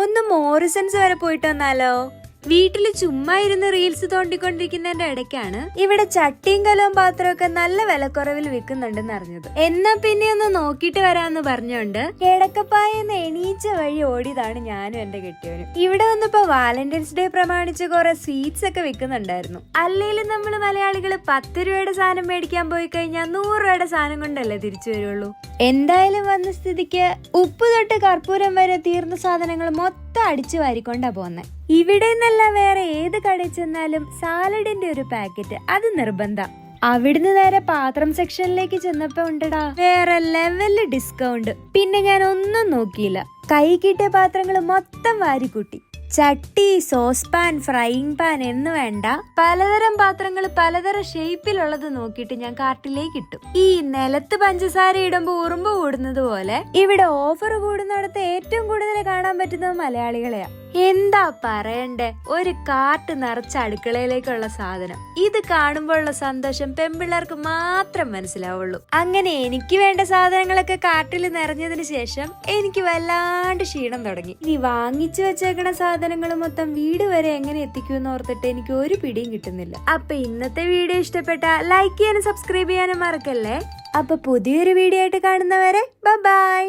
ഒന്ന് മോറിസൺസ് വരെ പോയിട്ട് വന്നാലോ? വീട്ടില് ചുമ്മാ ഇരുന്ന് റീൽസ് തോണ്ടിക്കൊണ്ടിരിക്കുന്നതിന്റെ ഇടയ്ക്കാണ് ഇവിടെ ചട്ടിയും കലവും പാത്രമൊക്കെ നല്ല വിലക്കുറവിൽ വിൽക്കുന്നുണ്ടെന്ന് അറിഞ്ഞത്. എന്നാ പിന്നെ ഒന്ന് നോക്കിട്ട് വരാന്ന് പറഞ്ഞോണ്ട് കിടക്കപ്പായെന്ന് എണീച്ച വഴി ഓടിയതാണ് ഞാനും എന്റെ കെട്ടിയവനും. ഇവിടെ വന്നപ്പോ വാലന്റൈൻസ് ഡേ പ്രമാണിച്ച് കുറെ സ്വീറ്റ്സ് ഒക്കെ വിൽക്കുന്നുണ്ടായിരുന്നു. അല്ലേലും നമ്മള് മലയാളികള് 10 രൂപയുടെ സാധനം മേടിക്കാൻ പോയി കഴിഞ്ഞാൽ 100 രൂപയുടെ സാധനം കൊണ്ടല്ലേ തിരിച്ചു വരുള്ളൂ. എന്തായാലും വന്ന സ്ഥിതിക്ക് ഉപ്പ് തൊട്ട് കർപ്പൂരം വരെ തീർന്ന സാധനങ്ങൾ മൊത്തം അടിച്ചു വാരിക്കൊണ്ടാ പോന്നെ. ഇവിടെ നിന്നല്ല വേറെ ഏത് കടയിൽ ചെന്നാലും സാലഡിന്റെ ഒരു പാക്കറ്റ് അത് നിർബന്ധം. അവിടുന്ന് നേരെ പാത്രം സെക്ഷനിലേക്ക് ചെന്നപ്പോ ഉണ്ടടാ വേറെ ലെവല് ഡിസ്കൗണ്ട്. പിന്നെ ഞാൻ ഒന്നും നോക്കിയില്ല, കൈ കിട്ടിയ പാത്രങ്ങൾ മൊത്തം വാരിക്കൂട്ടി. ചട്ടി, സോസ് പാൻ, ഫ്രൈയിങ് പാൻ എന്ന് വേണ്ട പലതരം പാത്രങ്ങൾ പലതരം ഷേപ്പിലുള്ളത് നോക്കിയിട്ട് ഞാൻ കാർട്ടിലേക്ക് ഇട്ടു. ഈ നിലത്ത് പഞ്ചസാര ഇടുമ്പോ ഉറുമ്പ് കൂടുന്നത് പോലെ ഇവിടെ ഓഫർ കൂടുന്നിടത്ത് ഏറ്റവും കൂടുതൽ കാണാൻ പറ്റുന്നത് മലയാളികളെയാ. എന്താ പറയണ്ടേ, ഒരു കാർട്ട് നിറച്ച അടുക്കളയിലേക്കുള്ള സാധനം. ഇത് കാണുമ്പോഴുള്ള സന്തോഷം പെൺപിള്ളേർക്ക് മാത്രം മനസ്സിലാവുള്ളൂ. അങ്ങനെ എനിക്ക് വേണ്ട സാധനങ്ങളൊക്കെ കാർട്ടിൽ നിറഞ്ഞതിന് ശേഷം എനിക്ക് വല്ലാണ്ട് ക്ഷീണം തുടങ്ങി. ഇനി വാങ്ങിച്ചു വെച്ചേക്കണ സാധനങ്ങൾ മൊത്തം വീട് വരെ എങ്ങനെ എത്തിക്കുമെന്ന് ഓർത്തിട്ട് എനിക്ക് ഒരു പിടിയും കിട്ടുന്നില്ല. അപ്പൊ ഇന്നത്തെ വീഡിയോ ഇഷ്ടപ്പെട്ട ലൈക്ക് ചെയ്യാനും സബ്സ്ക്രൈബ് ചെയ്യാനും മറക്കല്ലേ. അപ്പൊ പുതിയൊരു വീഡിയോ ആയിട്ട് കാണുന്നവരെ ബൈ.